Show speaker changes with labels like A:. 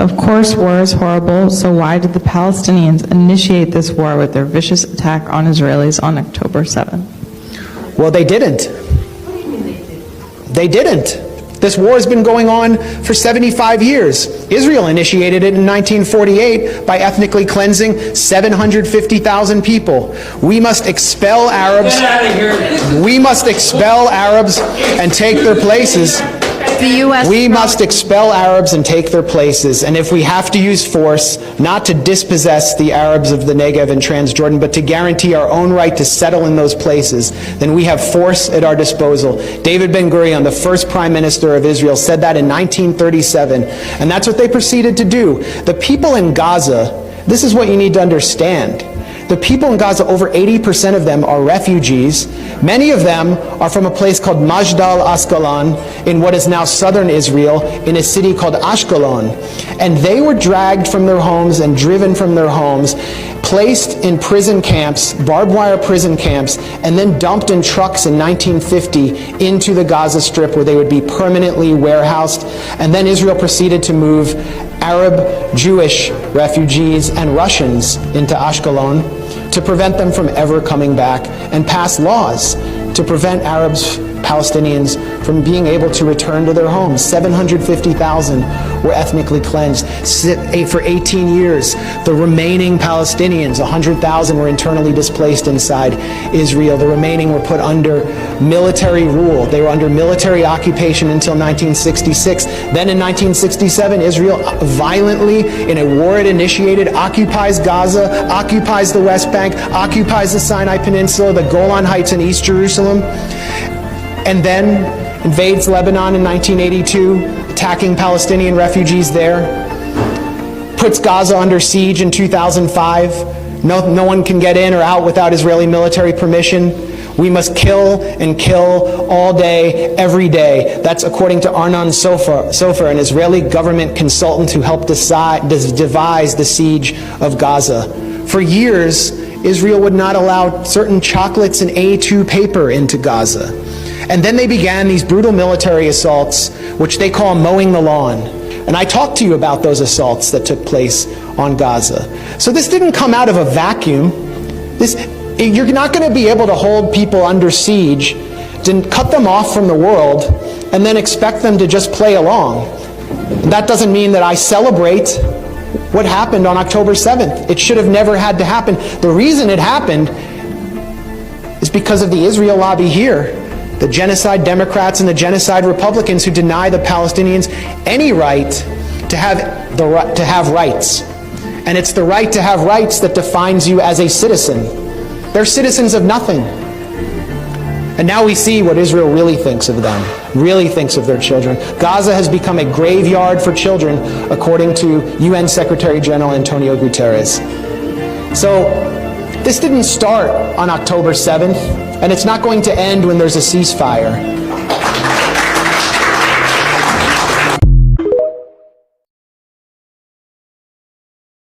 A: Of course, war is horrible, so why did the Palestinians initiate this war with their vicious attack on Israelis on October 7th?
B: Well, they didn't. They didn't. This war has been going on for 75 years. Israel initiated it in 1948 by ethnically cleansing 750,000 people. We must expel Arabs. We must expel Arabs and take their places. We must expel Arabs and take their places. And if we have to use force, not to dispossess the Arabs of the Negev and Transjordan, but to guarantee our own right to settle in those places, then we have force at our disposal. David Ben-Gurion, the first prime minister of Israel, said that in 1937. And that's what they proceeded to do. The people in Gaza, this is what you need to understand. The people in Gaza, over 80% of them are refugees. Many of them are from a place called Majdal Asqalon in what is now southern Israel, in a city called Ashkelon. And they were dragged from their homes and driven from their homes, placed in prison camps, barbed wire prison camps, and then dumped in trucks in 1950 into the Gaza Strip, where they would be permanently warehoused. And then Israel proceeded to move Arab, Jewish refugees and Russians into Ashkelon to prevent them from ever coming back, and pass laws to prevent Arabs, Palestinians, from being able to return to their homes. 750,000 were ethnically cleansed. For 18 years, the remaining Palestinians, 100,000, were internally displaced inside Israel. The remaining were put under military rule. They were under military occupation until 1966. Then in 1967, Israel violently, in a war it initiated, occupies Gaza, occupies the West Bank, occupies the Sinai Peninsula, the Golan Heights in East Jerusalem, and then invades Lebanon in 1982, attacking Palestinian refugees there, puts Gaza under siege in 2005. No one can get in or out without Israeli military permission. We must kill and kill all day, every day. That's according to Arnon Sofer, an Israeli government consultant who helped devise the siege of Gaza. For years, Israel would not allow certain chocolates and A2 paper into Gaza. And then they began these brutal military assaults, which they call mowing the lawn. And I talked to you about those assaults that took place on Gaza. So this didn't come out of a vacuum. You're not going to be able to hold people under siege, to cut them off from the world, and then expect them to just play along. That doesn't mean that I celebrate what happened on October 7th. It should have never had to happen. The reason it happened is because of the Israel lobby here, the genocide Democrats and the genocide Republicans who deny the Palestinians any right to have rights. And it's the right to have rights that defines you as a citizen. They're citizens of nothing. And now we see what Israel really thinks of them, really thinks of their children. Gaza has become a graveyard for children, according to UN Secretary General Antonio Guterres. So this didn't start on October 7th, and it's not going to end when there's a ceasefire.